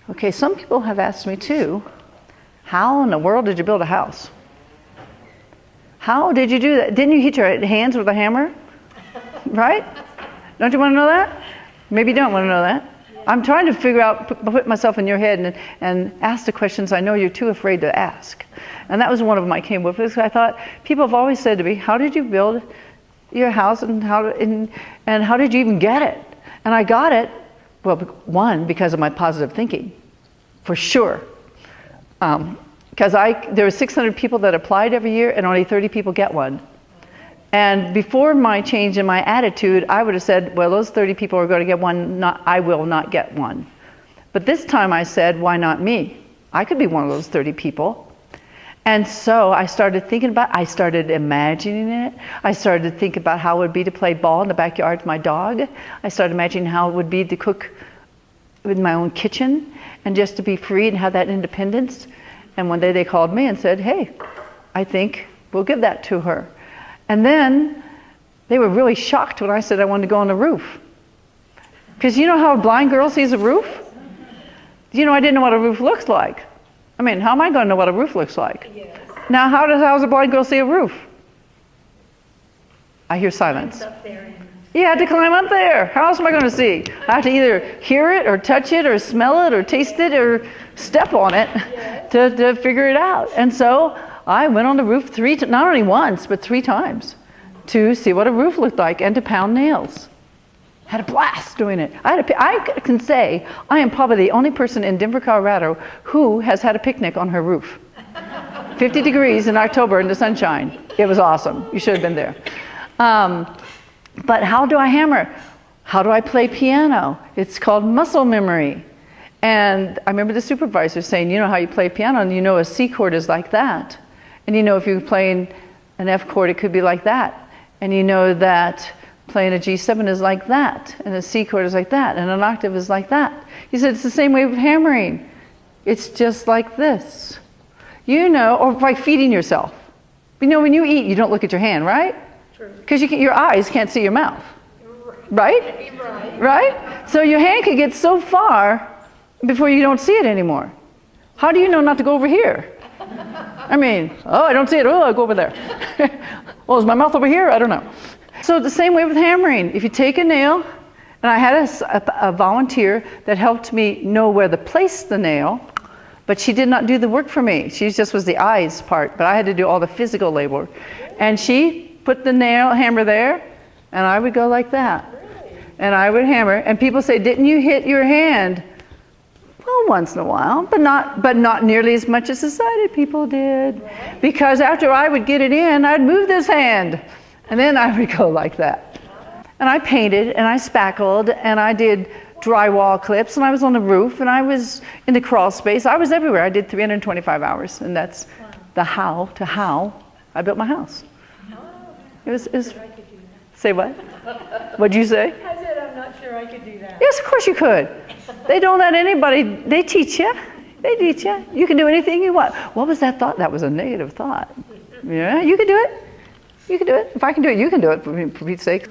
Okay, some people have asked me too, how in the world did you build a house? How did you do that? Didn't you hit your hands with a hammer? Right? Don't you want to know that? Maybe you don't want to know that. I'm trying to figure out, put myself in your head and ask the questions I know you're too afraid to ask. And that was one of my came with this. I thought, people have always said to me, how did you build your house and how did you even get it? And I got it, well, one, because of my positive thinking, for sure. Because there were 600 people that applied every year and only 30 people get one. And before my change in my attitude, I would have said, well, those 30 people are going to get one, I will not get one. But this time I said, why not me? I could be one of those 30 people. And so I started thinking about it. I started imagining it. I started to think about how it would be to play ball in the backyard with my dog. I started imagining how it would be to cook in my own kitchen and just to be free and have that independence. And one day they called me and said, hey, I think we'll give that to her. And then they were really shocked when I said I wanted to go on the roof. Because you know how a blind girl sees a roof? You know, I didn't know what a roof looks like. I mean, how am I going to know what a roof looks like? Yes. Now, how does a blind girl see a roof? I hear silence. You had to climb up there. How else am I going to see? I have to either hear it or touch it or smell it or taste it or step on it to figure it out. And so I went on the roof not only once, but 3 times to see what a roof looked like and to pound nails. Had a blast doing it. I can say I am probably the only person in Denver, Colorado who has had a picnic on her roof. 50 degrees in October in the sunshine. It was awesome. You should have been there. But how do I hammer? How do I play piano? It's called muscle memory. And I remember the supervisor saying, you know how you play piano, and you know a C chord is like that. And you know if you're playing an F chord, it could be like that. And you know that playing a G7 is like that, and a C chord is like that, and an octave is like that. He said it's the same way with hammering. It's just like this. You know, or like feeding yourself. You know, when you eat, you don't look at your hand, right? Because your eyes can't see your mouth. Right? Right? So your hand can get so far before you don't see it anymore. How do you know not to go over here? I mean, oh, I don't see it. Oh, I'll go over there. Well, is my mouth over here? I don't know. So the same way with hammering. If you take a nail, and I had a volunteer that helped me know where to place the nail, but she did not do the work for me. She just was the eyes part, but I had to do all the physical labor. And she put the hammer there, and I would go like that. And I would hammer, and people say, didn't you hit your hand? Well, once in a while, but not nearly as much as the sighted people did. Because after I would get it in, I'd move this hand. And then I would go like that. And I painted, and I spackled, and I did drywall clips, and I was on the roof, and I was in the crawl space. I was everywhere. I did 325 hours, and that's the how I built my house. It was say what? What'd you say? I said I'm not sure I could do that. Yes, of course you could. They don't let anybody, they teach you. They teach you. You can do anything you want. What was that thought? That was a negative thought. Yeah, you can do it. You can do it. If I can do it, you can do it, for Pete's sake.